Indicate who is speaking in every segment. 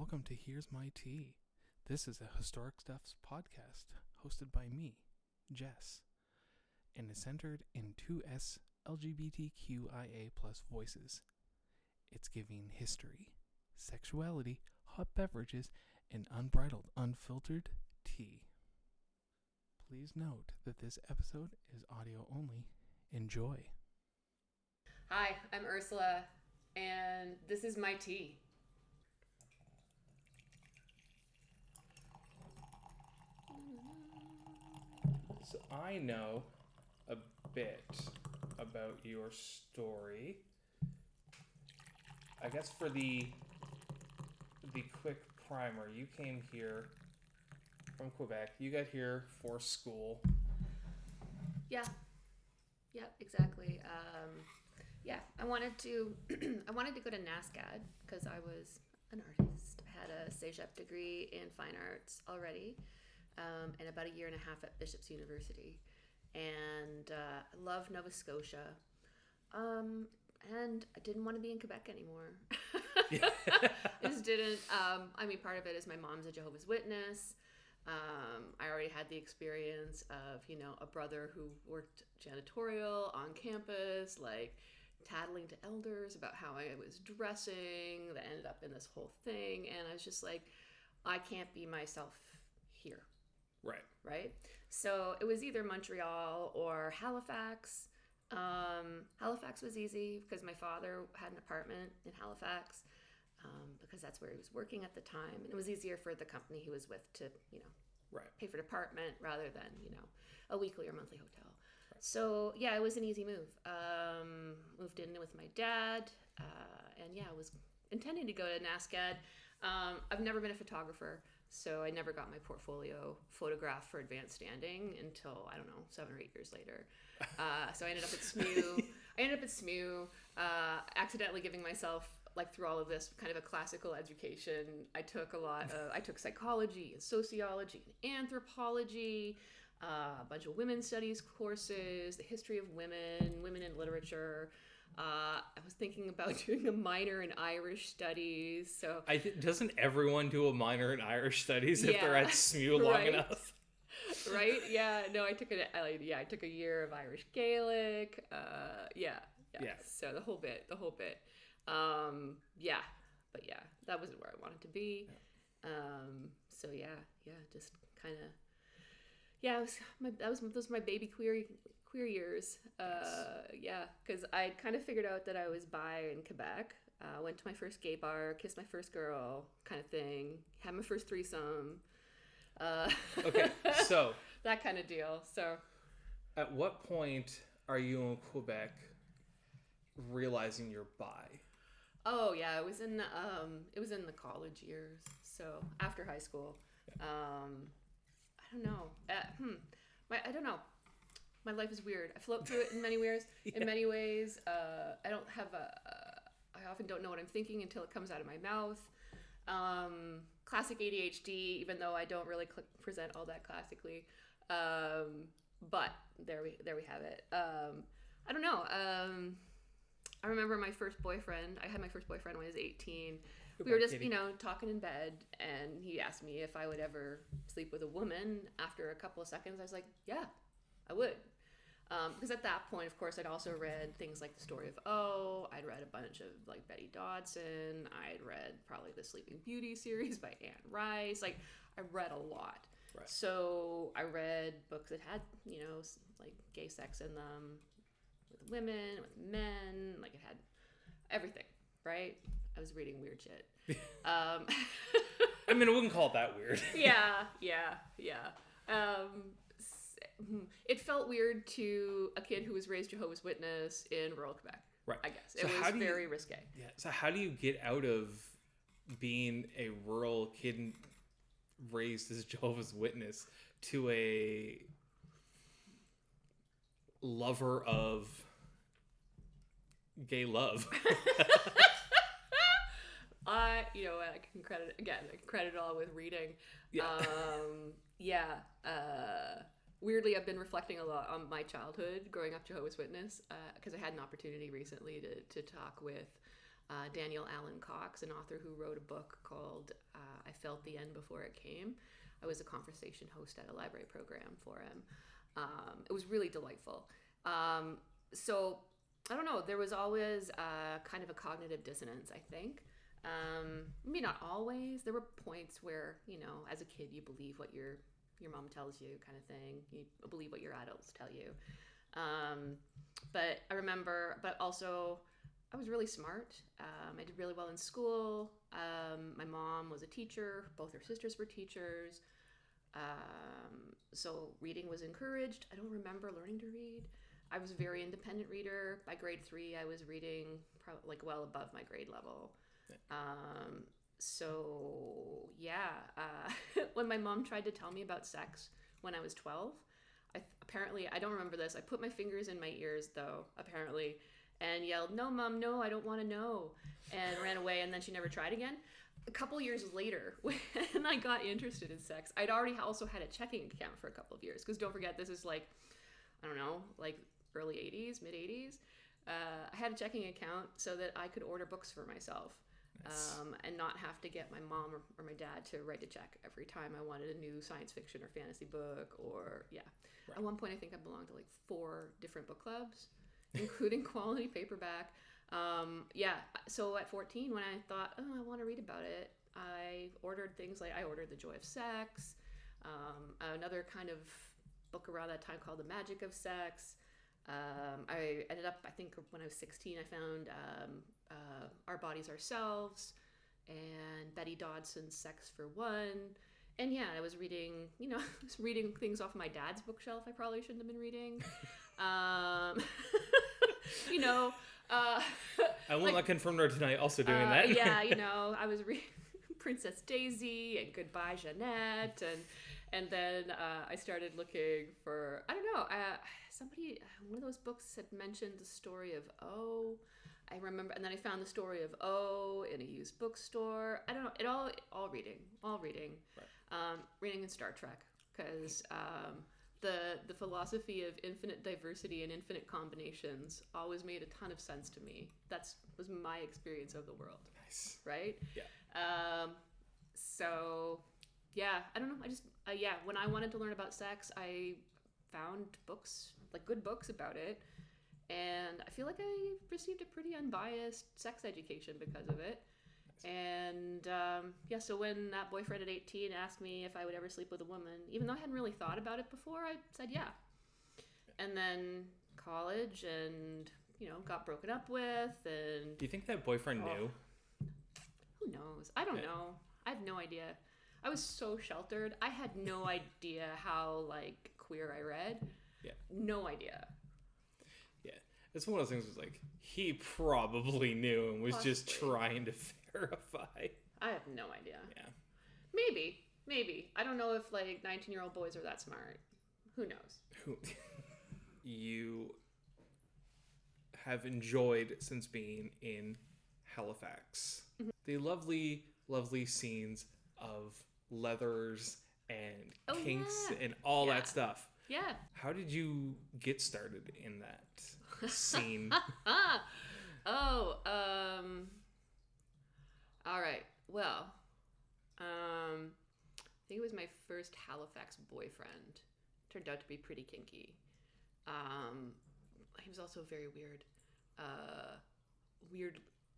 Speaker 1: welcome to Here's My Tea. This is a Historic Stuffs podcast hosted by me, Jess, and is centered in 2S LGBTQIA plus voices. It's giving history, sexuality, hot beverages, and unbridled, unfiltered tea. Please note that this episode is audio only. Enjoy.
Speaker 2: Hi, I'm Ursula, and this is my tea.
Speaker 1: So I know a bit about your story. I guess for the quick primer, you came here from Quebec. You got here for school.
Speaker 2: Yeah, exactly. I wanted to go to NASCAD because I was an artist. I had a cégep degree in fine arts already, and about a year and a half at Bishop's University, and I love Nova Scotia. And I didn't want to be in Quebec anymore. I just didn't. Part of it is my mom's a Jehovah's Witness. I already had the experience of, a brother who worked janitorial on campus, like tattling to elders about how I was dressing. That ended up in this whole thing. And I was just like, I can't be myself here. Right. So it was either Montreal or Halifax. Halifax was easy because my father had an apartment in Halifax, because that's where he was working at the time. And it was easier for the company he was with to, pay for an apartment rather than, a weekly or monthly hotel. Right. So, yeah, it was an easy move. Moved in with my dad, I was intending to go to NASCAD. I've never been a photographer, so I never got my portfolio photographed for advanced standing until, 7 or 8 years later. So I ended up at SMU. Accidentally giving myself, through all of this, kind of a classical education. I took psychology and sociology and anthropology, a bunch of women's studies courses, the history of women in literature. I was thinking about doing a minor in Irish studies. So
Speaker 1: doesn't everyone do a minor in Irish studies if they're at SMU long enough?
Speaker 2: Right? Yeah. No, I took a year of Irish Gaelic. So the whole bit. But that wasn't where I wanted to be. Just kind of. Those were my baby queer years. Because I kind of figured out that I was bi in Quebec. Went to my first gay bar, kissed my first girl, kind of thing. Had my first threesome.
Speaker 1: Okay, so
Speaker 2: that kind of deal. So,
Speaker 1: at what point are you in Quebec realizing you're bi?
Speaker 2: Oh yeah, it was in the college years. So after high school, I don't know. I don't know. My life is weird. I float through it in many ways. Yeah. In many ways, I don't have I often don't know what I'm thinking until it comes out of my mouth. Classic ADHD, even though I don't really present all that classically. But there we have it. I don't know. I remember my first boyfriend. I had my first boyfriend when I was 18. We were just, talking in bed, and he asked me if I would ever sleep with a woman. After a couple of seconds, I was like, yeah, I would. Because at that point, of course, I'd also read things like The Story of O. I'd read a bunch of, Betty Dodson. I'd read probably the Sleeping Beauty series by Anne Rice. I read a lot. Right. So I read books that had, gay sex in them, with women, with men. It had everything, right? I was reading weird shit.
Speaker 1: I wouldn't call it that weird.
Speaker 2: Yeah. It felt weird to a kid who was raised Jehovah's Witness in rural Quebec.
Speaker 1: Right.
Speaker 2: I guess. It was very risque.
Speaker 1: Yeah. So how do you get out of being a rural kid raised as Jehovah's Witness to a lover of gay love?
Speaker 2: I can credit it all with reading. Weirdly, I've been reflecting a lot on my childhood growing up Jehovah's Witness, because I had an opportunity recently to talk with Daniel Allen Cox, an author who wrote a book called I Felt the End Before It Came. I was a conversation host at a library program for him. It was really delightful. So I don't know, there was always kind of a cognitive dissonance, I think. Maybe not always. There were points where, you know, as a kid, you believe what your mom tells you, kind of thing. You believe what your adults tell you. But I remember, but also I was really smart. I did really well in school. My mom was a teacher. Both her sisters were teachers. So reading was encouraged. I don't remember learning to read. I was a very independent reader. By grade 3, I was reading like well above my grade level. So yeah, when my mom tried to tell me about sex when I was 12, apparently, I don't remember this. I put my fingers in my ears though, apparently, and yelled, "No, Mom, no, I don't want to know," and ran away, and then she never tried again. A couple years later, when I got interested in sex, I'd already also had a checking account for a couple of years, because don't forget, this is like, I don't know, like early 80s, mid 80s. I had a checking account so that I could order books for myself. Nice. And not have to get my mom or my dad to write a check every time I wanted a new science fiction or fantasy book, or yeah. Right. At one point, I think I belonged to like 4 different book clubs, including quality paperback. Yeah, so at 14, when I thought, oh, I want to read about it, I ordered things like, I ordered The Joy of Sex, another kind of book around that time called The Magic of Sex. I ended up, I think when I was 16, I found Our Bodies Ourselves and Betty Dodson's Sex for One. And yeah, I was reading, you know, reading things off my dad's bookshelf I probably shouldn't have been reading. You know,
Speaker 1: I will not confirm nor deny also doing that.
Speaker 2: Yeah, you know, I was reading Princess Daisy and Goodbye Jeanette, and then I started looking for, I don't know, one of those books had mentioned the story of O. I remember, and then I found the story of O in a used bookstore. I don't know, all reading. Right. Reading in Star Trek, because the philosophy of infinite diversity and infinite combinations always made a ton of sense to me. That was my experience of the world.
Speaker 1: Nice.
Speaker 2: Right?
Speaker 1: Yeah.
Speaker 2: So, yeah, I don't know. When I wanted to learn about sex, I found books, like good books about it. And I feel like I received a pretty unbiased sex education because of it. And so when that boyfriend at 18 asked me if I would ever sleep with a woman, even though I hadn't really thought about it before, I said yeah. And then college, and you know, got broken up with. And
Speaker 1: do you think that boyfriend knew?
Speaker 2: Who knows? I don't know. I have no idea. I was so sheltered. I had no idea how like queer I read.
Speaker 1: Yeah.
Speaker 2: No idea.
Speaker 1: Yeah. It's one of those things was like, he probably knew and was just trying to verify.
Speaker 2: I have no idea.
Speaker 1: Yeah.
Speaker 2: Maybe. I don't know if like 19-year-old boys are that smart. Who knows?
Speaker 1: You have enjoyed since being in Halifax. Mm-hmm. The lovely, lovely scenes of leathers and kinks and all that stuff.
Speaker 2: Yeah.
Speaker 1: How did you get started in that scene?
Speaker 2: All right. Well, I think it was my first Halifax boyfriend. Turned out to be pretty kinky. He was also very weird.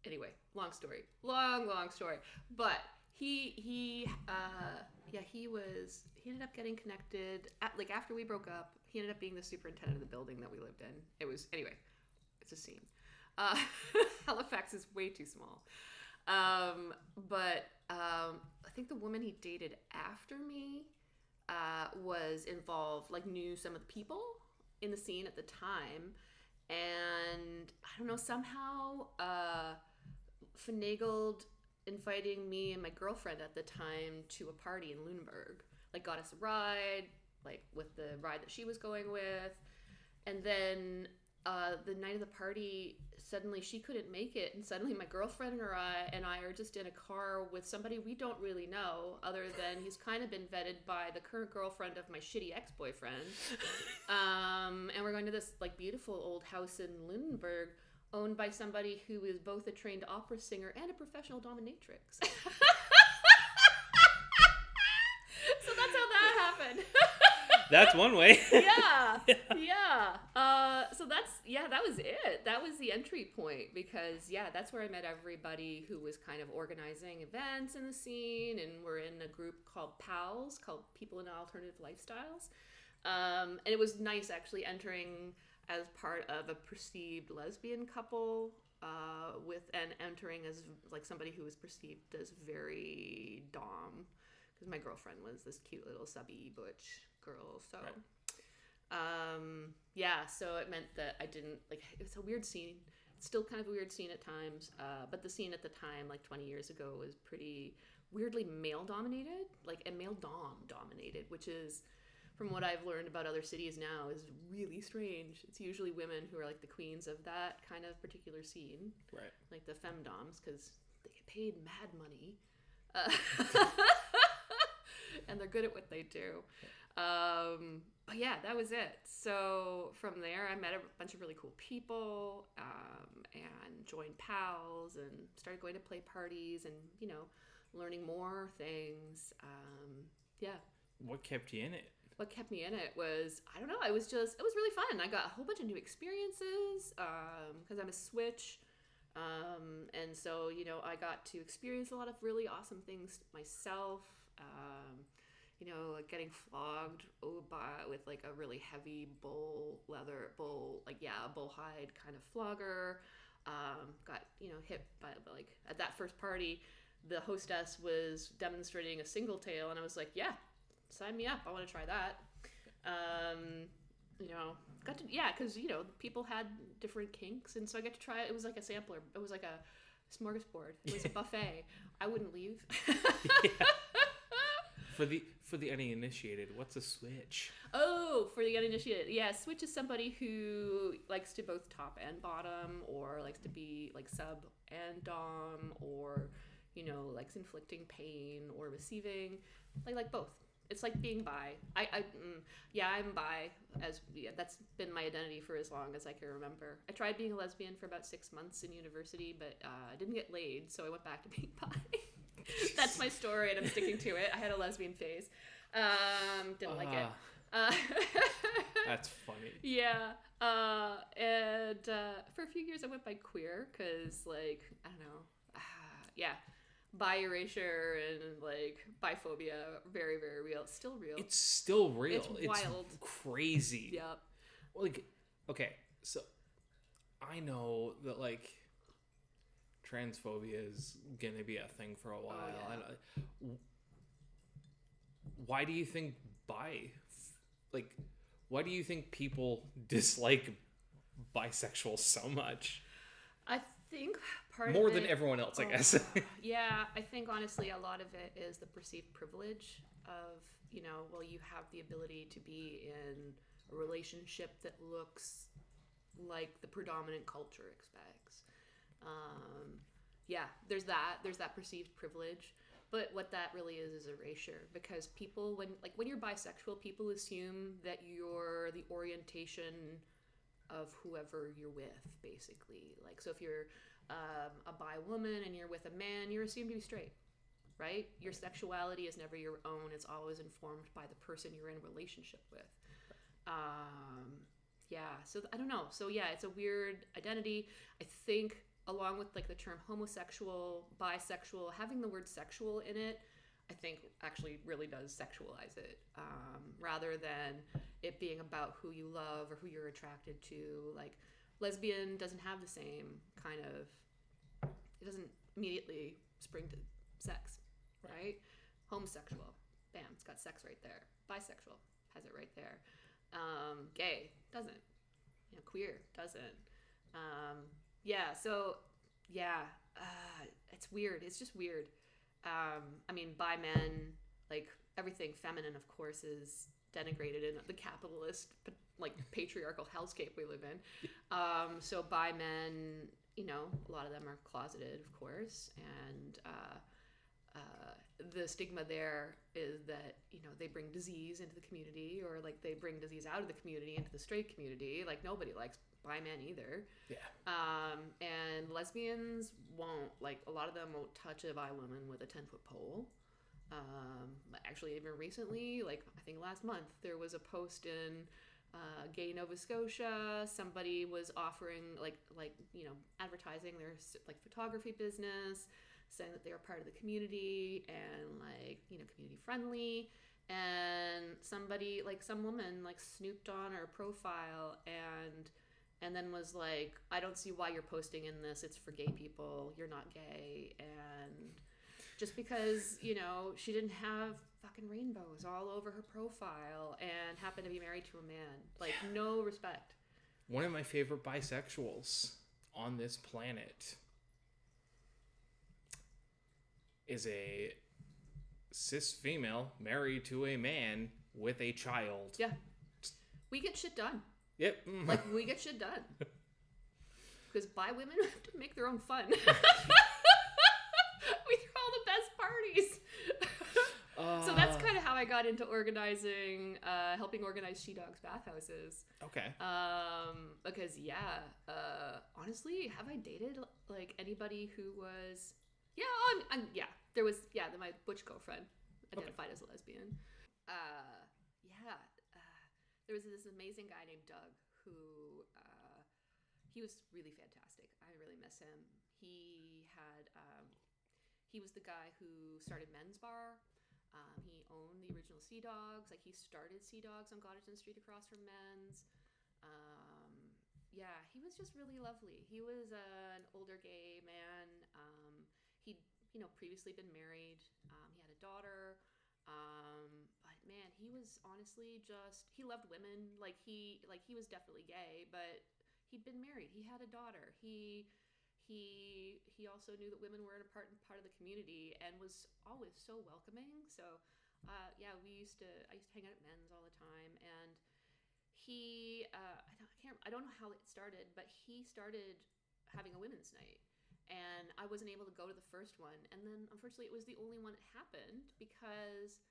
Speaker 2: Anyway, long story. Long story. But he ended up getting connected after we broke up. He ended up being the superintendent of the building that we lived in. It's a scene. Halifax is way too small. But I think the woman he dated after me was involved, knew some of the people in the scene at the time, and I don't know, somehow finagled inviting me and my girlfriend at the time to a party in Lunenburg. Got us a ride, with the ride that she was going with, and then the night of the party, suddenly she couldn't make it, and suddenly my girlfriend and I are just in a car with somebody we don't really know, other than he's kind of been vetted by the current girlfriend of my shitty ex-boyfriend. And we're going to this beautiful old house in Lunenburg owned by somebody who is both a trained opera singer and a professional dominatrix. So that's how that happened.
Speaker 1: That's one way.
Speaker 2: Yeah. So that was it. That was the entry point, because that's where I met everybody who was kind of organizing events in the scene, and we're in a group called PALS, called People in Alternative Lifestyles. And it was nice actually entering as part of a perceived lesbian couple, and entering as like somebody who was perceived as very dom, because my girlfriend was this cute little subby butch girl. So
Speaker 1: right.
Speaker 2: So it meant that I didn't it was a weird scene. It's still kind of a weird scene at times, but the scene at the time, like 20 years ago, was pretty weirdly male dominated, and male dom dominated, which is, from what I've learned about other cities now, is really strange. It's usually women who are like the queens of that kind of particular scene,
Speaker 1: right?
Speaker 2: Like the femdoms, because they get paid mad money, and they're good at what they do. But yeah, that was it. So from there, I met a bunch of really cool people, and joined PALS and started going to play parties and, learning more things.
Speaker 1: What kept you in it?
Speaker 2: What kept me in it was, I don't know, it was really fun. I got a whole bunch of new experiences, because I'm a switch. And so, I got to experience a lot of really awesome things myself. Like getting flogged with like a really heavy bull hide kind of flogger. Got, hit by, at that first party, the hostess was demonstrating a single tail, and I was like, yeah, sign me up. I want to try that. Got to, because, people had different kinks, and so I got to try it. It was like a sampler. It was like a smorgasbord. It was a buffet. I wouldn't leave.
Speaker 1: Yeah. For the uninitiated, what's a switch?
Speaker 2: Oh, for the uninitiated, yeah, switch is somebody who likes to both top and bottom, or likes to be like sub and dom, or likes inflicting pain or receiving, like both. It's like being bi. I'm bi. That's been my identity for as long as I can remember. I tried being a lesbian for about 6 months in university, but I didn't get laid, so I went back to being bi. That's my story, and I'm sticking to it. I had a lesbian phase. Didn't like it.
Speaker 1: That's funny.
Speaker 2: Yeah. And for a few years I went by queer, because, I don't know. Bi erasure and, biphobia, very, very real. It's still real.
Speaker 1: It's still real.
Speaker 2: It's wild.
Speaker 1: It's crazy.
Speaker 2: Yep.
Speaker 1: Okay, so I know that, transphobia is gonna be a thing for a while.
Speaker 2: Oh, yeah.
Speaker 1: Why do you think why do you think people dislike bisexuals so much?
Speaker 2: I think
Speaker 1: more than everyone else, I guess.
Speaker 2: Yeah, I think honestly a lot of it is the perceived privilege of, you have the ability to be in a relationship that looks like the predominant culture expects. There's that perceived privilege, but what that really is erasure, because people, when you're bisexual, people assume that you're the orientation of whoever you're with, basically. So if you're a bi woman and you're with a man, you're assumed to be straight, right? Your sexuality is never your own. It's always informed by the person you're in a relationship with. So I don't know. So it's a weird identity. I think along with the term homosexual, bisexual, having the word sexual in it, I think actually really does sexualize it, rather than it being about who you love or who you're attracted to. Lesbian doesn't have the same kind of, it doesn't immediately spring to sex, right? Homosexual, bam, it's got sex right there. Bisexual has it right there. Gay doesn't. Queer doesn't. It's weird. It's just weird. Bi men, everything feminine, of course, is denigrated in the capitalist, patriarchal hellscape we live in. So bi men, a lot of them are closeted, of course, and the stigma there is that, they bring disease into the community, or they bring disease out of the community into the straight community. Nobody likes bi men either.
Speaker 1: Yeah.
Speaker 2: And lesbians won't, like, a lot of them won't touch a bi woman with a 10-foot pole. Actually, even recently, like, I think last month, there was a post in Gay Nova Scotia. Somebody was offering, like you know, advertising their, like, photography business, saying that they were part of the community and, like, you know, community friendly. And somebody, like, some woman, like, snooped on her profile and then was like, I don't see why you're posting in this. It's for gay people. You're not gay. And just because, you know, she didn't have fucking rainbows all over her profile and happened to be married to a man. Like, no respect.
Speaker 1: One of my favorite bisexuals on this planet is a cis female married to a man with a child.
Speaker 2: Yeah. We get shit done.
Speaker 1: Yep.
Speaker 2: Like, we get shit done. Because bi women have to make their own fun. We throw all the best parties. So that's kind of how I got into organizing, helping organize she-dogs bathhouses.
Speaker 1: Okay.
Speaker 2: Because, honestly, have I dated, like, anybody who was... Yeah, there was, my butch girlfriend identified as a lesbian. There was this amazing guy named Doug who, he was really fantastic. I really miss him. He was the guy who started Men's Bar. He owned the original Sea Dogs. Like, he started Sea Dogs on Goddardson Street across from Men's. He was just really lovely. He was an older gay man. He'd, you know, previously been married. He had a daughter. But man, he was honestly just, he loved women. He was definitely gay, but he'd been married. He had a daughter. He also knew that women were a part of the community and was always so welcoming. So, I used to hang out at Men's all the time, and he, I don't know how it started, but he started having a women's night. And I wasn't able to go to the first one. And then, unfortunately, it was the only one that happened because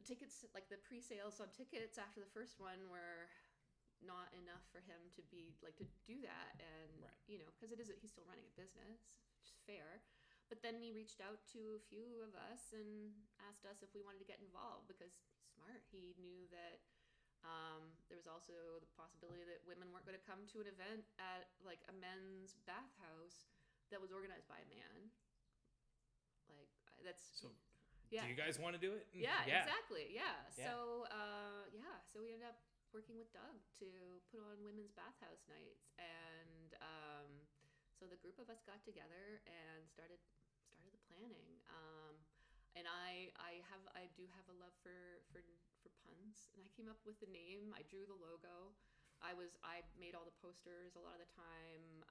Speaker 2: the tickets, like the pre-sales on tickets after the first one were not enough for him to be, like, to do that. And,
Speaker 1: right.
Speaker 2: You know, because he's still running a business, which is fair. But then he reached out to a few of us and asked us if we wanted to get involved because he's smart. He knew that there was also the possibility that women weren't going to come to an event at, like, a men's bathhouse that was organized by a man. Like, that's...
Speaker 1: So, do you guys want to do it?
Speaker 2: Yeah, exactly. Yeah. So, so we ended up working with Doug to put on women's bathhouse nights. And so the group of us got together and started the planning. And I do have a love for puns. And I came up with the name. I drew the logo. I made all the posters a lot of the time,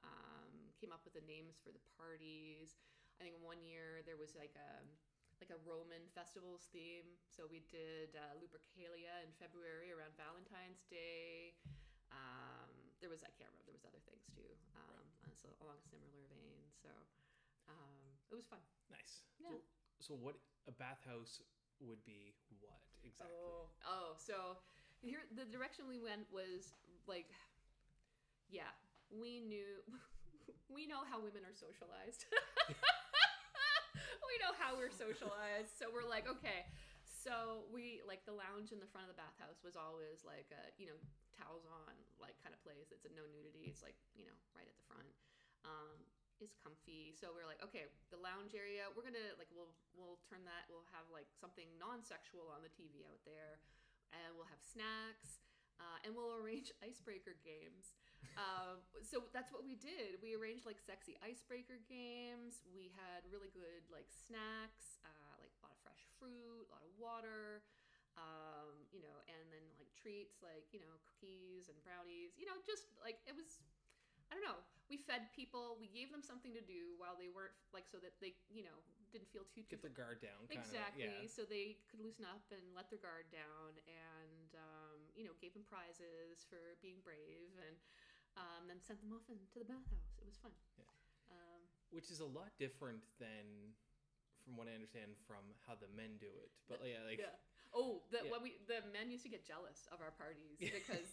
Speaker 2: came up with the names for the parties. I think one year there was like a Roman festivals theme. So we did Lupercalia in February around Valentine's Day. There was, I can't remember, there was other things too, so along a similar vein. So it was fun.
Speaker 1: Nice.
Speaker 2: Yeah.
Speaker 1: So what a bathhouse would be what exactly?
Speaker 2: So here, the direction we went was like, we know how women are socialized. We know how we're socialized. So we're like, okay. So we, like, the lounge in the front of the bathhouse was always like a, you know, towels on, like, kind of place. It's a no nudity. It's like, you know, right at the front. It's comfy. So we're like, okay, the lounge area, we're gonna, like, we'll turn that. We'll have, like, something non-sexual on the TV out there, and we'll have snacks. And we'll arrange icebreaker games. So that's what we did. We arranged, like, sexy icebreaker games. We had really good, like, snacks, like a lot of fresh fruit, a lot of water, you know, and then, like, treats, like, you know, cookies and brownies, you know, just, like, it was, I don't know. We fed people. We gave them something to do while they weren't, like, so that they, you know, didn't feel too
Speaker 1: get their guard down.
Speaker 2: Exactly.
Speaker 1: Yeah.
Speaker 2: So they could loosen up and let their guard down, and you know, gave them prizes for being brave, and then sent them off into the bathhouse. It was fun.
Speaker 1: Yeah. Which is a lot different than, from what I understand, from how the men do it. But
Speaker 2: The men used to get jealous of our parties because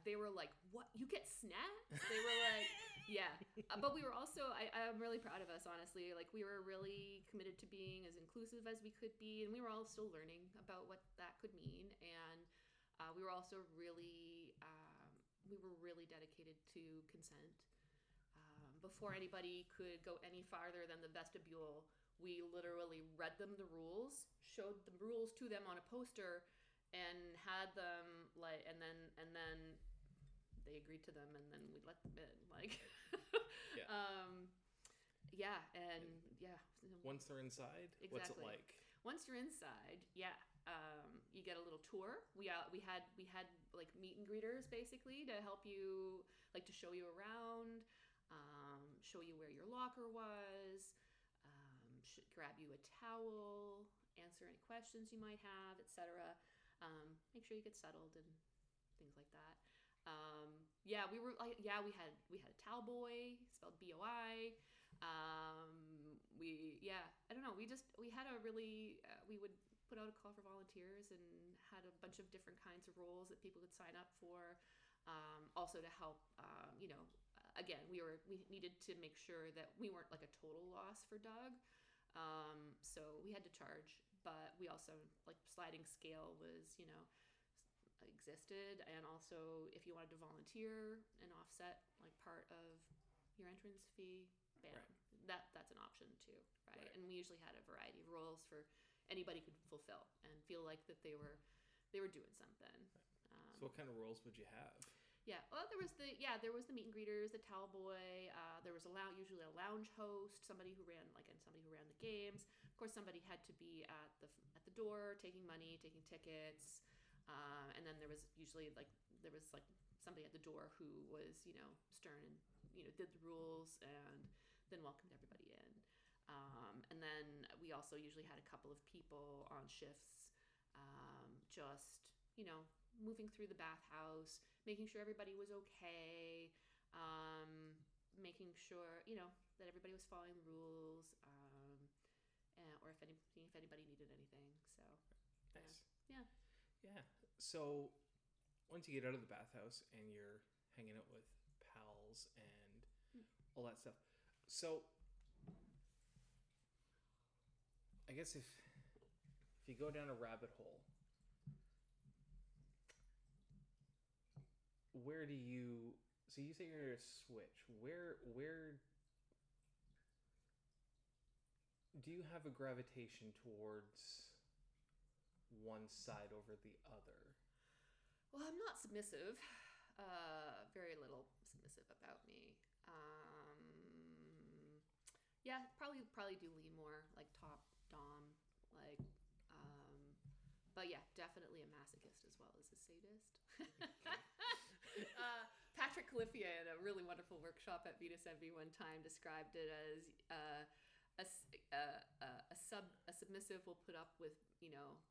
Speaker 2: they were like, what, you get snacks? They were like, yeah. But we were also, I'm really proud of us, honestly. Like, we were really committed to being as inclusive as we could be, and we were all still learning about what that could mean. And we were also really dedicated to consent. Before anybody could go any farther than the vestibule, we literally read them the rules, showed the rules to them on a poster, and had them and then they agreed to them, and then we let them in.
Speaker 1: Once they're inside,
Speaker 2: exactly.
Speaker 1: What's it like?
Speaker 2: Once you're inside, you get a little tour. We had like meet and greeters basically to help you, like, to show you around, show you where your locker was. Grab you a towel, answer any questions you might have, etc. Make sure you get settled and things like that. We had a towel boy, spelled BOI. I don't know. We had a really we would put out a call for volunteers and had a bunch of different kinds of roles that people could sign up for. Also to help, again, we needed to make sure that we weren't like a total loss for Doug. So we had to charge, but we also, like, sliding scale was, existed. And also, if you wanted to volunteer and offset like part of your entrance fee, bam, right. That's an option too, right? And we usually had a variety of roles for anybody could fulfill and feel like that they were doing something.
Speaker 1: So what kind of roles would you have?
Speaker 2: Yeah, well, there was the meet and greeters, the towel boy. There was usually a lounge host, somebody who ran the games. Of course, somebody had to be at the door, taking money, taking tickets, and then there was usually somebody at the door who was stern and did the rules and then welcomed everybody in. And then we also usually had a couple of people on shifts, just moving through the bathhouse, making sure everybody was okay, making sure that everybody was following the rules, or if anybody needed anything. So
Speaker 1: nice.
Speaker 2: Yeah.
Speaker 1: So once you get out of the bathhouse and you're hanging out with pals and all that stuff, so I guess if you go down a rabbit hole, where do you... So you say you're going to switch. Where do you have a gravitation towards one side over the other?
Speaker 2: Well, I'm not submissive. Very little submissive about me. Yeah, probably do lean more like top dom, like. But yeah, definitely a masochist as well as a sadist. Patrick Califia in a really wonderful workshop at Venus Envy one time described it as a submissive will put up with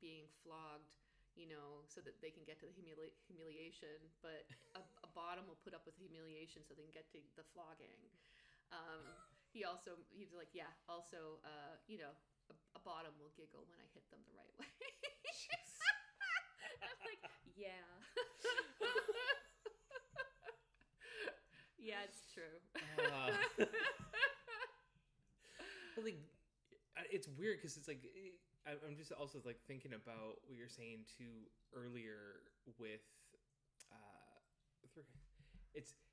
Speaker 2: being flogged, so that they can get to the humiliation, but a bottom will put up with humiliation so they can get to the flogging. He was like, a bottom will giggle when I hit them the right way. I'm like, yeah. Yeah, it's true.
Speaker 1: It's weird because it's like, I'm just also like thinking about what you're saying too earlier with,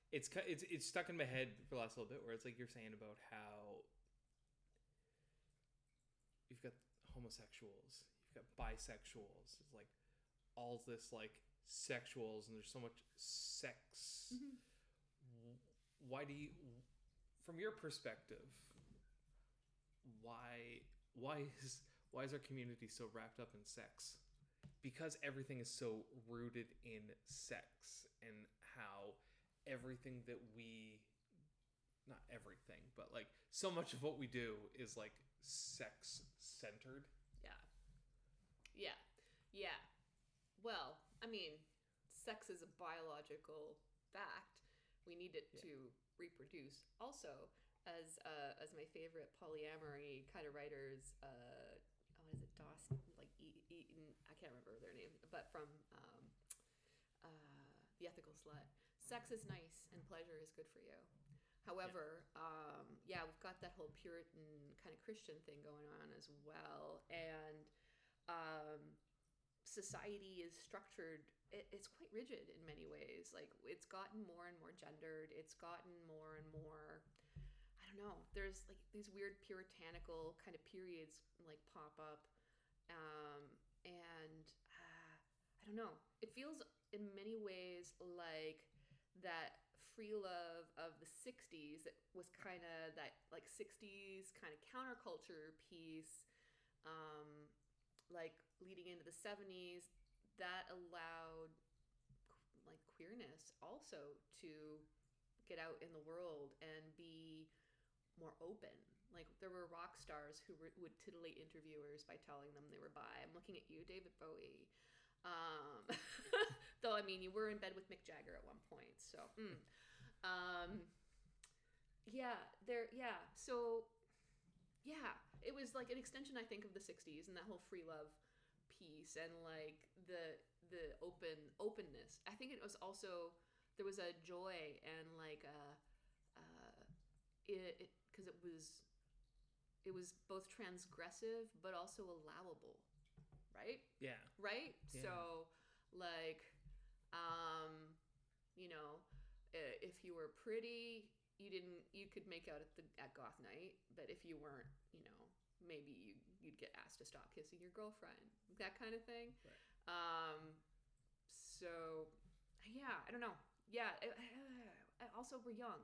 Speaker 1: it's stuck in my head for the last little bit, where it's like you're saying about how you've got homosexuals, you've got bisexuals, it's like all this like sexuals, and there's so much sex. Mm-hmm. Why do you, from your perspective, why is our community so wrapped up in sex? Because everything is so rooted in sex, and how everything that not everything, but like so much of what we do is like sex centered.
Speaker 2: Yeah. Well, I mean, sex is a biological fact. We need it to reproduce. Also, as my favorite polyamory kind of writers, what is it, Dawson, like the ethical slut. Sex is nice and pleasure is good for you. However, we've got that whole Puritan kind of Christian thing going on as well. And society is structured, it's quite rigid in many ways. Like, it's gotten more and more gendered. It's gotten more and more, I don't know, there's like these weird puritanical kind of periods like pop up. I don't know. It feels in many ways like that free love of the 60s that was kind of that like 60s kind of counterculture piece, like leading into the 70s, that allowed like queerness also to get out in the world and be more open. Like, there were rock stars who would titillate interviewers by telling them they were bi. I'm looking at you, David Bowie. Though, I mean, you were in bed with Mick Jagger at one point, so it was like an extension, I think, of the 60s and that whole free love piece and like the openness. I think it was also, there was a joy and like because it was both transgressive but also allowable, right?
Speaker 1: Yeah.
Speaker 2: Right?
Speaker 1: Yeah.
Speaker 2: So, like, if you were pretty, you could make out at goth night, but if you weren't, maybe you'd get asked to stop kissing your girlfriend, that kind of thing.
Speaker 1: Right.
Speaker 2: So, yeah, I don't know. Yeah, also we're young,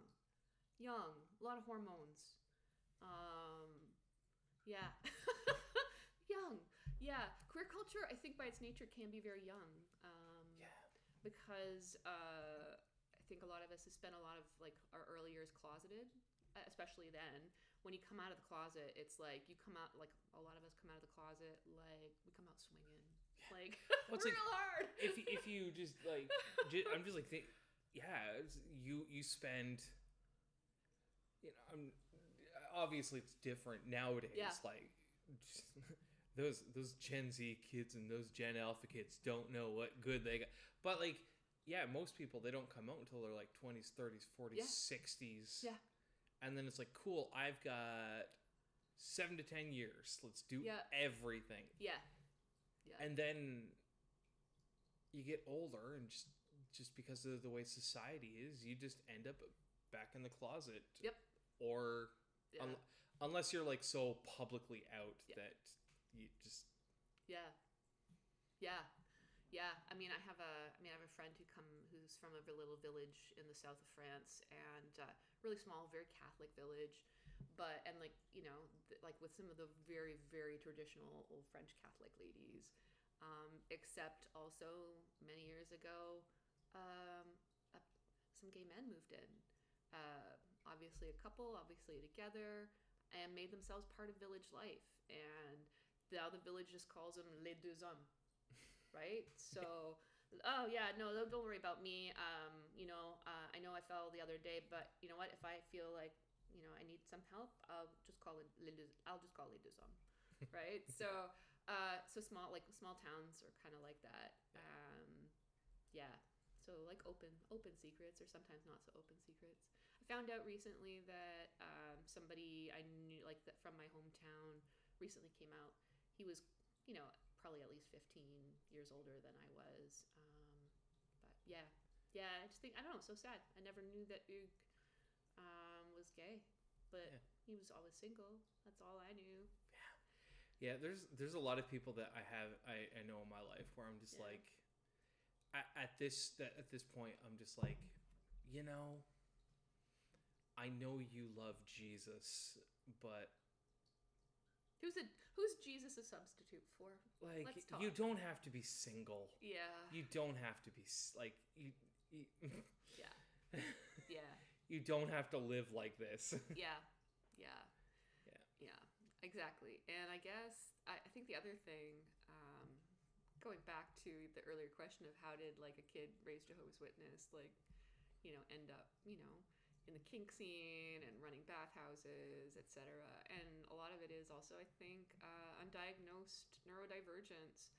Speaker 2: a lot of hormones. Yeah. Young. Yeah. Queer culture, I think by its nature can be very young. Because I think a lot of us have spent a lot of like our early years closeted, especially then. When you come out of the closet, it's like you come out, like a lot of us come out of the closet, like we come out swinging. Like, well, real like, hard.
Speaker 1: If you just like, I'm just like, you spend, obviously it's different nowadays.
Speaker 2: Yeah.
Speaker 1: Like, those Gen Z kids and those Gen Alpha kids don't know what good they got. But like, yeah, most people, they don't come out until they're like 20s, 30s, 40s, 60s.
Speaker 2: Yeah.
Speaker 1: And then it's like, cool, I've got 7 to 10 years. Let's do everything.
Speaker 2: Yeah.
Speaker 1: Yeah. And then you get older, and just because of the way society is, you just end up back in the closet.
Speaker 2: Yep.
Speaker 1: Or unless you're like so publicly out that you just
Speaker 2: I mean, I have a friend who's from a little village in the south of France, and really small, very Catholic village, and like, like with some of the very, very traditional old French Catholic ladies, except also many years ago, some gay men moved in, obviously a couple, obviously together, and made themselves part of village life, and now the village just calls them les deux hommes. Right? So, oh yeah, no, don't worry about me. I know I fell the other day, but you know what? If I feel like, I need some help, I'll just call les deux hommes. Right? So, so small towns are kind of like that. So like open secrets, or sometimes not so open secrets. I found out recently that somebody I knew, like that from my hometown, recently came out. He was, probably at least 15 years older than I was. But I just think, I don't know, so sad. I never knew that Hugues was gay, but he was always single. That's all I knew.
Speaker 1: Yeah, there's a lot of people that I know in my life where I'm just like, at this point, I'm just like, I know you love Jesus, but
Speaker 2: who's Jesus a substitute for?
Speaker 1: Like,
Speaker 2: let's talk.
Speaker 1: You don't have to be single.
Speaker 2: Yeah.
Speaker 1: You don't have to be like you
Speaker 2: Yeah. Yeah.
Speaker 1: You don't have to live like this.
Speaker 2: Yeah. Exactly. And I guess I think the other thing, going back to the earlier question of how did like a kid raised Jehovah's Witness end up in the kink scene and running bathhouses, etc. And a lot of it is also, I think, undiagnosed neurodivergence.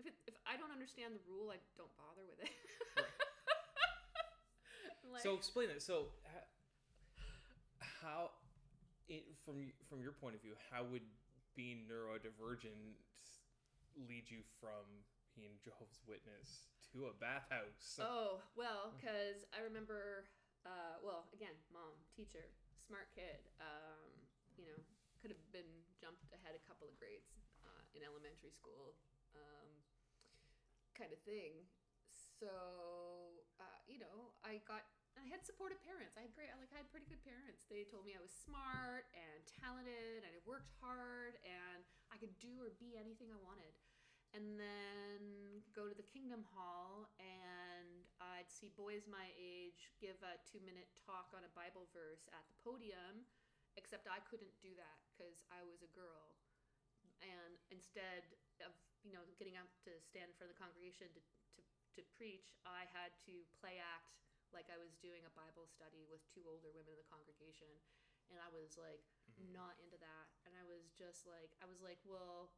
Speaker 2: if I don't understand the rule, I don't bother with it.
Speaker 1: Right. So explain it. So how, from your point of view, how would being neurodivergent lead you from being Jehovah's Witness to a bathhouse?
Speaker 2: Oh, well, because I remember, again, mom, teacher, smart kid, could have been jumped ahead a couple of grades in elementary school, kind of thing. So, I had supportive parents. I had pretty good parents. They told me I was smart and talented and I worked hard and I could do or be anything I wanted. And then go to the Kingdom Hall and I'd see boys my age give a 2-minute talk on a Bible verse at the podium, except I couldn't do that because I was a girl. And instead of, getting up to stand in front of the congregation to preach, I had to play act like I was doing a Bible study with 2 older women in the congregation. And I was like, not into that. And I was just like, well,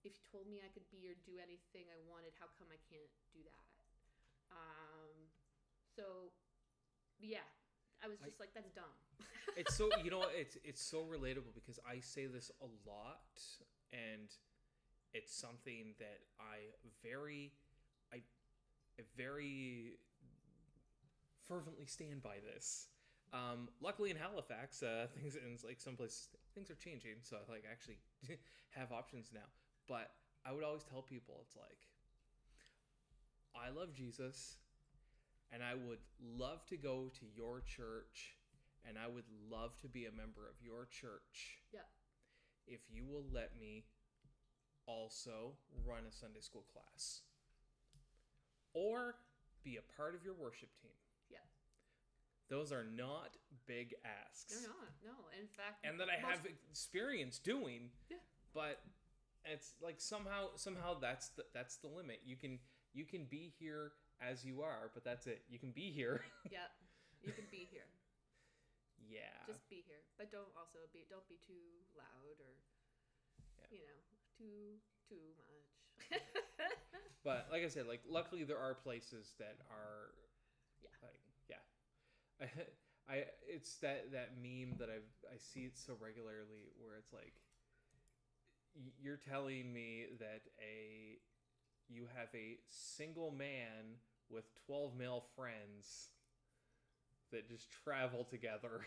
Speaker 2: if you told me I could be or do anything I wanted, how come I can't do that? So, yeah, I was just like, that's dumb.
Speaker 1: It's so, it's so relatable because I say this a lot, and it's something that I very fervently stand by this. Luckily in Halifax, things in like some places things are changing, so I like actually have options now. But I would always tell people, it's like, I love Jesus, and I would love to go to your church, and I would love to be a member of your church.
Speaker 2: Yeah.
Speaker 1: If you will let me also run a Sunday school class. Or be a part of your worship team. Yeah. Those are not big asks.
Speaker 2: They're not. No. In fact,
Speaker 1: and that I have experience doing. Yeah. But it's like somehow that's the limit. You can be here as you are, but that's it. You can be here. Yeah. You can be here. Yeah. Just be here. But don't be too loud or too much. But like I said, like luckily there are places that are it's that meme that I see it so regularly where it's like, you're telling me that you have a single man with 12 male friends that just travel together.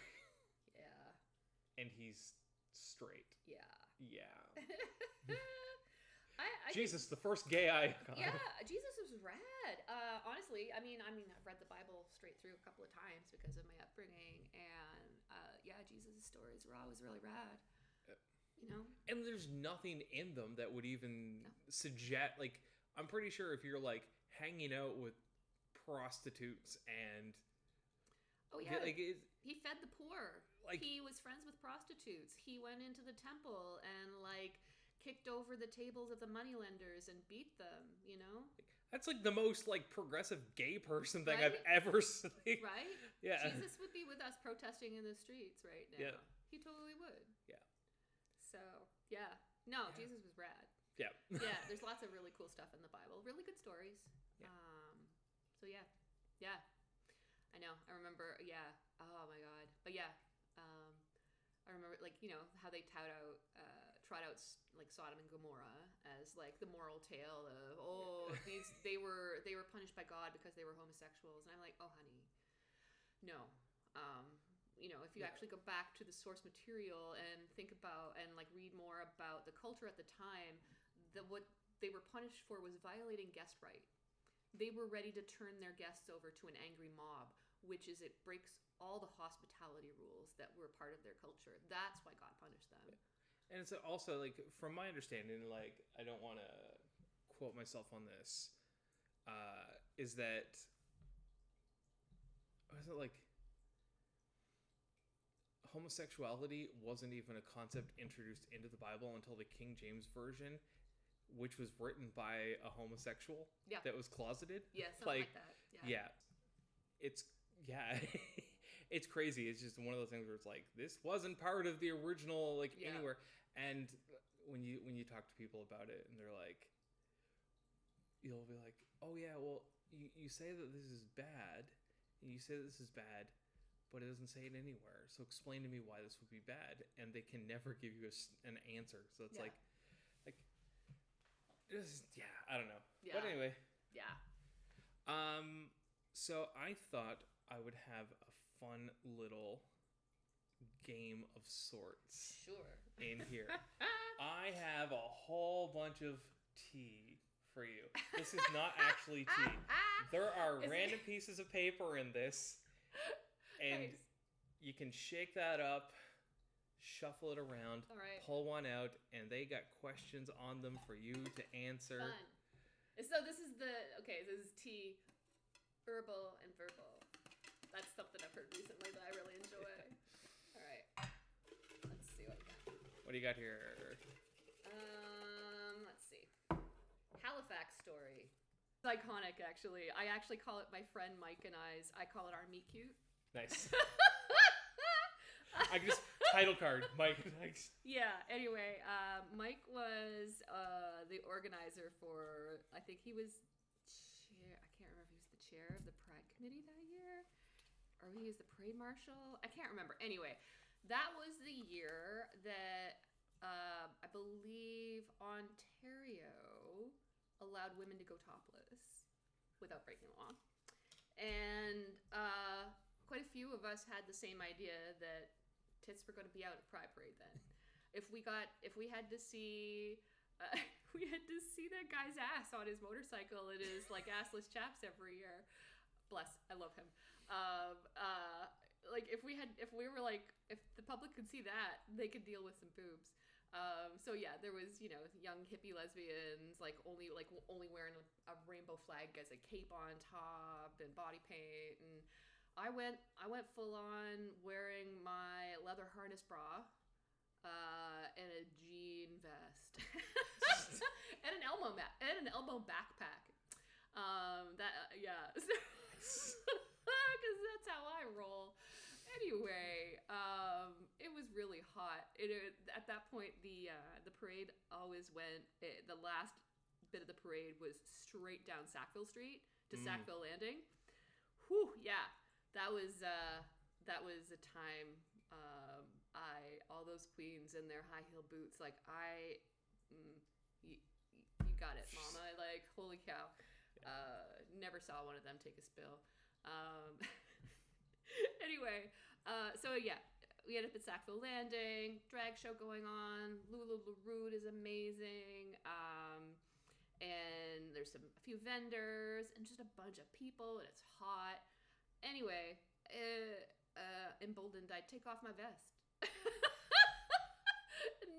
Speaker 1: Yeah. And he's straight. Yeah. Yeah. Jesus, the first gay icon.
Speaker 2: Yeah, Jesus was rad. Honestly, I mean, I've read the Bible straight through a couple of times because of my upbringing, and Jesus' stories were always really rad.
Speaker 1: And there's nothing in them that would even suggest, like, I'm pretty sure if you're like hanging out with prostitutes and
Speaker 2: he fed the poor. Like, he was friends with prostitutes. He went into the temple and like kicked over the tables of the moneylenders and beat them,
Speaker 1: That's like the most like progressive gay person thing I've ever seen.
Speaker 2: Right? Yeah. Jesus would be with us protesting in the streets right now. Yeah. He totally would. Yeah. So, yeah. No, Jesus was rad. Yeah. Yeah, there's lots of really cool stuff in the Bible. Really good stories. Yeah. So yeah. Yeah. I know. I remember, yeah. Oh my God. But yeah. I remember, like, how they trot out like Sodom and Gomorrah as like the moral tale of, they were punished by God because they were homosexuals, and I'm like, oh honey, no. If you actually go back to the source material and think about and like read more about the culture at the time, what they were punished for was violating guest right. They were ready to turn their guests over to an angry mob, which is it breaks all the hospitality rules that were part of their culture. That's why God punished them.
Speaker 1: And it's also, like, from my understanding, like, I don't want to quote myself on this, is that, was it like, homosexuality wasn't even a concept introduced into the Bible until the King James Version, which was written by a homosexual that was closeted. Yeah, something like that. Yeah. It's crazy. It's just one of those things where it's like, this wasn't part of the original, like, anywhere. And when you talk to people about it and they're like, you'll be like, oh yeah, well, you say that this is bad, and you say that this is bad, but it doesn't say it anywhere. So explain to me why this would be bad, and they can never give you an answer. So it's like, I don't know. Yeah. But anyway.
Speaker 2: Yeah.
Speaker 1: So I thought I would have a fun little game of sorts.
Speaker 2: Sure.
Speaker 1: In here. I have a whole bunch of tea for you. This is not actually tea. There are random pieces of paper in this, and nice. You can shake that up, shuffle it around, pull one out, and they got questions on them for you to answer.
Speaker 2: Fun. So this is this is tea, herbal and verbal. That's something I've heard recently that I really enjoy. All right. Let's see what we got.
Speaker 1: What do you got here?
Speaker 2: Let's see. Halifax story. It's iconic, actually. I actually call it my friend Mike and I call it our meet cute.
Speaker 1: Nice. I just title card, Mike. Nice.
Speaker 2: Yeah. Anyway, Mike was the organizer for. I think he was chair. I can't remember if he was the chair of the Pride Committee that year, or he was the parade marshal. I can't remember. Anyway, that was the year that I believe Ontario allowed women to go topless without breaking the law, and quite a few of us had the same idea that tits were going to be out at Pride Parade then. If we had to see that guy's ass on his motorcycle and his like assless chaps every year, bless, I love him. Like if the public could see that, they could deal with some boobs. So yeah, there was, young hippie lesbians only wearing a rainbow flag as a cape on top and body paint, and I went full on wearing my leather harness bra and a jean vest and an elbow backpack. Because that's how I roll. Anyway, it was really hot. At that point, the parade always went. The last bit of the parade was straight down Sackville Street to Sackville Landing. Whew, yeah, that was a time. All those queens in their high heel boots, you got it, mama. Like, holy cow. Never saw one of them take a spill. Anyway, so yeah, we ended up at Sackville Landing, drag show going on. Lula LaRue is amazing. And there's a few vendors and just a bunch of people, and it's hot. Anyway, emboldened, I take off my vest.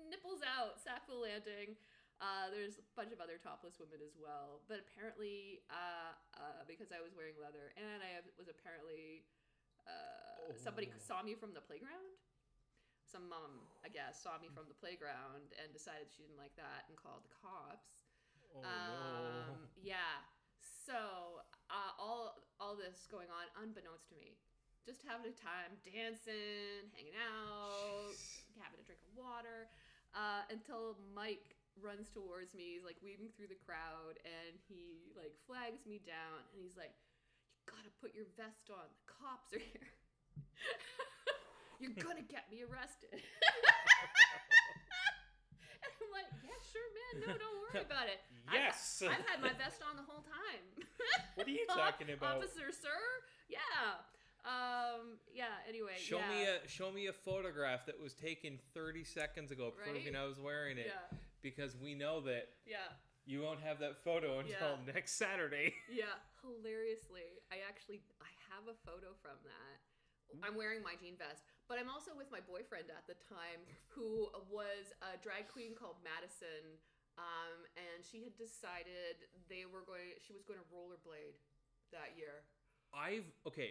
Speaker 2: Nipples out, Sackville Landing. There's a bunch of other topless women as well. But apparently, because I was wearing leather and I was apparently... somebody saw me from the playground. Some mom, I guess, saw me from the playground and decided she didn't like that and called the cops.
Speaker 1: Oh, no.
Speaker 2: Yeah. So all this going on unbeknownst to me. Just having a time dancing, hanging out, having a drink of water, until Mike runs towards me. He's weaving through the crowd, and he flags me down, and he's like, "Gotta put your vest on. The cops are here. You're gonna get me arrested." And I'm like, "Yeah, sure, man. No, don't worry about it.
Speaker 1: Yes.
Speaker 2: I've had my vest on the whole time."
Speaker 1: What are you talking about?
Speaker 2: Officer, sir? Yeah. Anyway,
Speaker 1: Show me a photograph that was taken 30 seconds ago proving I was wearing it. Yeah. Because we know that. Yeah. You won't have that photo until next Saturday. Yeah, hilariously. I have a photo from that. I'm wearing my jean vest, but I'm also with my boyfriend at the time, who was a drag queen called Madison, and she had decided she was going to rollerblade that year.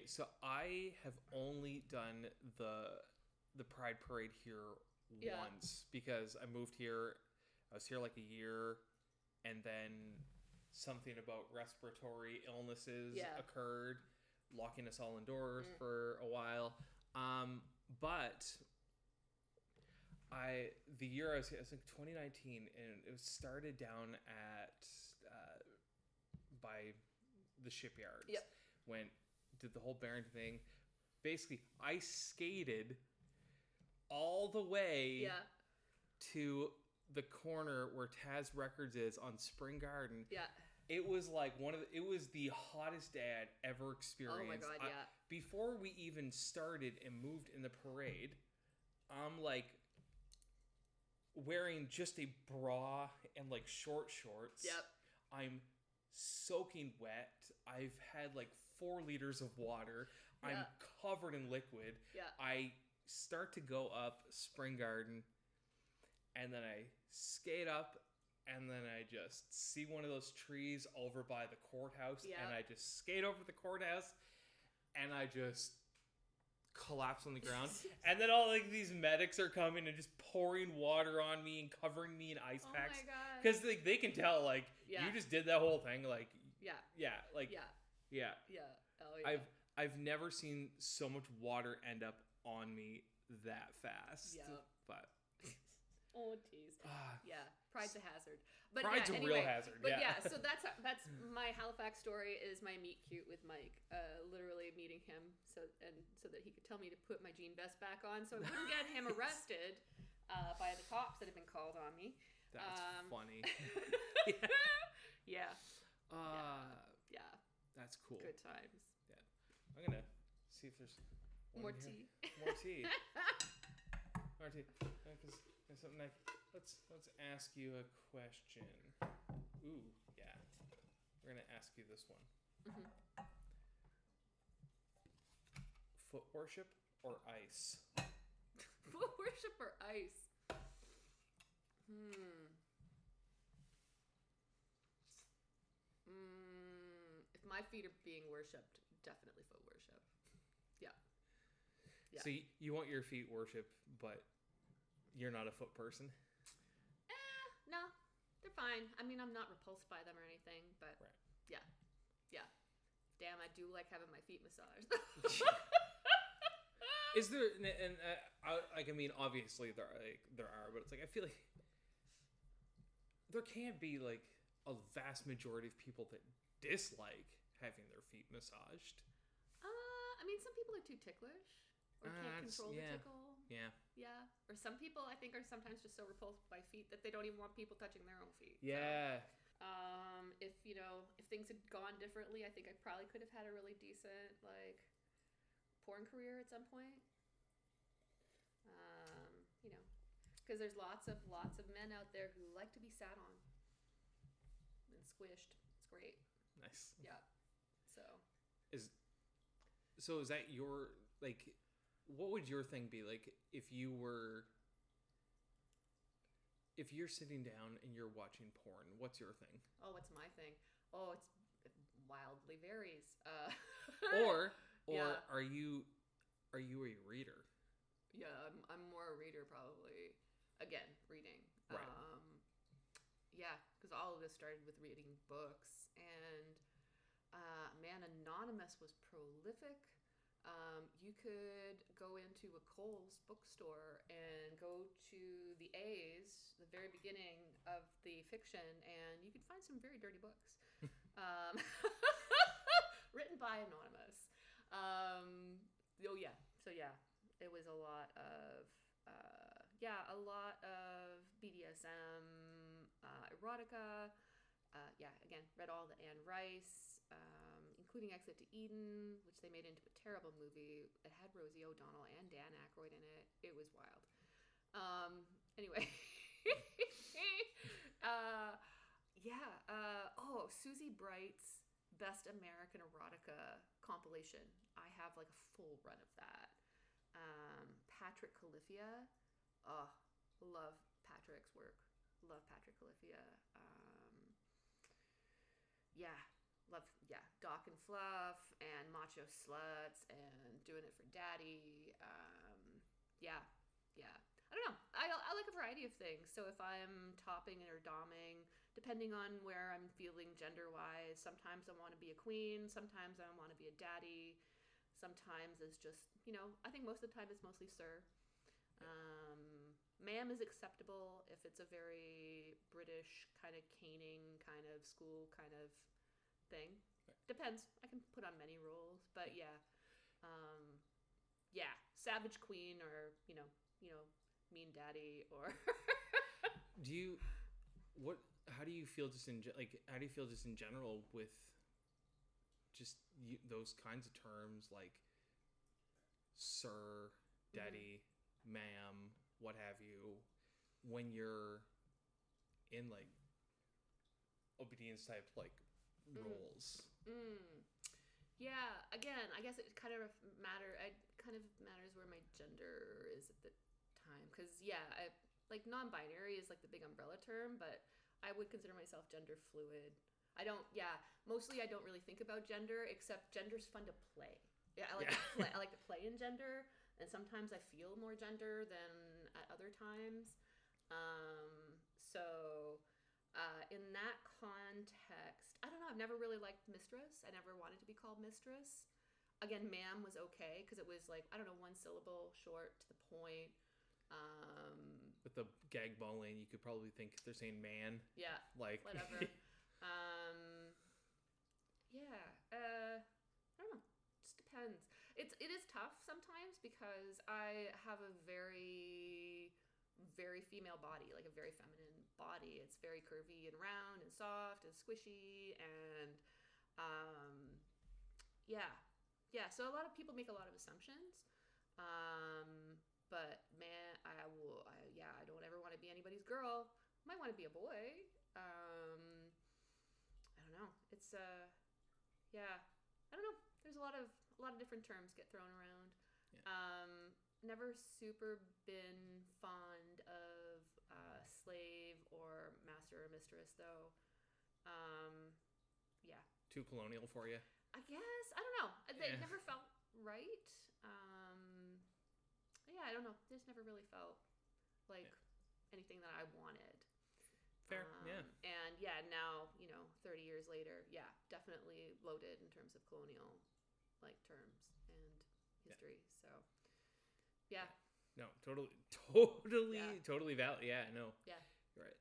Speaker 1: So I have only done the Pride Parade here once, because I moved here. I was here a year. And then something about respiratory illnesses occurred, locking us all indoors for a while. But the year I was 2019, and it was started down at by the shipyards.
Speaker 2: Yep.
Speaker 1: Did the whole Barrington thing. Basically, I skated all the way to the corner where Taz Records is on Spring Garden.
Speaker 2: Yeah.
Speaker 1: It was like it was the hottest day I'd ever experienced.
Speaker 2: Oh my God, yeah.
Speaker 1: Before we even started and moved in the parade, I'm like wearing just a bra and like short shorts.
Speaker 2: Yep. I'm
Speaker 1: soaking wet. I've had like 4 liters of water.
Speaker 2: Yeah.
Speaker 1: I'm covered in liquid.
Speaker 2: Yeah.
Speaker 1: I start to go up Spring Garden, and then I skate up, and then I just see one of those trees over by the courthouse, and I just skate over the courthouse, and I just collapse on the ground. And then all like these medics are coming and just pouring water on me and covering me in ice packs.
Speaker 2: Oh my God.
Speaker 1: Because they can tell, like, you just did that whole thing, like,
Speaker 2: yeah.
Speaker 1: Oh, yeah. I've never seen so much water end up on me that fast.
Speaker 2: Yeah.
Speaker 1: But
Speaker 2: oh jeez. Yeah. Pride's a hazard. But
Speaker 1: Pride's a real hazard.
Speaker 2: But so that's my Halifax story is my meet cute with Mike. Literally meeting him so that he could tell me to put my jean vest back on so I wouldn't get him arrested by the cops that have been called on me.
Speaker 1: That's funny.
Speaker 2: Yeah.
Speaker 1: Yeah. That's cool.
Speaker 2: Good times.
Speaker 1: Yeah. I'm gonna see if there's
Speaker 2: more tea.
Speaker 1: More tea. More tea. There's something like let's ask you a question. Ooh, yeah. We're gonna ask you this one. Mm-hmm. Foot worship or ice?
Speaker 2: Foot worship or ice? If my feet are being worshipped, definitely foot worship. Yeah.
Speaker 1: So you want your feet worshipped, but you're not a foot person?
Speaker 2: No, they're fine. I mean, I'm not repulsed by them or anything, but yeah. Damn, I do like having my feet massaged.
Speaker 1: Is there, and I mean, obviously there are, but it's like I feel like there can't be like a vast majority of people that dislike having their feet massaged.
Speaker 2: I mean, some people are too ticklish or can't control the tickle.
Speaker 1: Yeah.
Speaker 2: Yeah. Or some people I think are sometimes just so repulsed by feet that they don't even want people touching their own feet.
Speaker 1: Yeah.
Speaker 2: So, if things had gone differently, I think I probably could have had a really decent like porn career at some point. Because there's lots of men out there who like to be sat on and squished. It's great.
Speaker 1: Nice.
Speaker 2: Yeah.
Speaker 1: Is that your, like, what would your thing be like if you're sitting down and you're watching porn? What's your thing?
Speaker 2: Oh, what's my thing? Oh, it wildly varies.
Speaker 1: Or are you a reader?
Speaker 2: Yeah, I'm more a reader probably. Again, reading.
Speaker 1: Right.
Speaker 2: Yeah, because all of this started with reading books, and Anonymous was prolific. You could go into a Kohl's bookstore and go to the A's, the very beginning of the fiction, and you could find some very dirty books written by Anonymous. So it was a lot of BDSM, erotica. Again, read all the Anne Rice, including Exit to Eden, which they made into a terrible movie. It had Rosie O'Donnell and Dan Aykroyd in it. It was wild. Anyway. Susie Bright's Best American Erotica compilation. I have like a full run of that. Patrick Califia. Love Patrick's work. Love Patrick Califia. Doc and Fluff and Macho Sluts and Doing It for Daddy. I don't know. I like a variety of things. So if I'm topping or doming, depending on where I'm feeling gender-wise, sometimes I want to be a queen. Sometimes I want to be a daddy. Sometimes it's just, I think most of the time it's mostly sir. Ma'am is acceptable if it's a very British kind of caning, kind of school kind of thing.
Speaker 1: Right.
Speaker 2: Depends. I can put on many roles, but yeah. Yeah, savage queen or, mean daddy or
Speaker 1: Do you how do you feel just how do you feel just in general with just those kinds of terms like sir, daddy, ma'am, what have you, when you're in like obedience type like roles?
Speaker 2: Yeah, again, I guess it kind of matters where my gender is at the time, because like non-binary is like the big umbrella term, but I would consider myself gender fluid. Mostly I don't really think about gender, except gender's fun to play. Yeah, I like to play in gender, and sometimes I feel more gender than at other times. So in that context, I don't know. I've never really liked mistress. I never wanted to be called mistress. Again, ma'am was okay because it was like, I don't know, one syllable, short, to the point.
Speaker 1: With the gag bowling, you could probably think they're saying man.
Speaker 2: Yeah.
Speaker 1: Like
Speaker 2: whatever. I don't know. Just depends. It is tough sometimes because I have a very very female body, like a very feminine body. It's very curvy and round and soft and squishy and so a lot of people make a lot of assumptions. But man, I don't ever want to be anybody's girl. Might want to be a boy. I don't know. It's I don't know. There's a lot of different terms get thrown around.
Speaker 1: Yeah.
Speaker 2: Never super been fond of slave or master or mistress though. Yeah.
Speaker 1: Too colonial for you?
Speaker 2: I guess. I don't know. They never felt right. I don't know. They just never really felt like anything that I wanted.
Speaker 1: Fair, yeah.
Speaker 2: And now, 30 years later, definitely loaded in terms of colonial like terms and history. So, yeah.
Speaker 1: No, totally valid. Yeah, no.
Speaker 2: Yeah.
Speaker 1: You're right.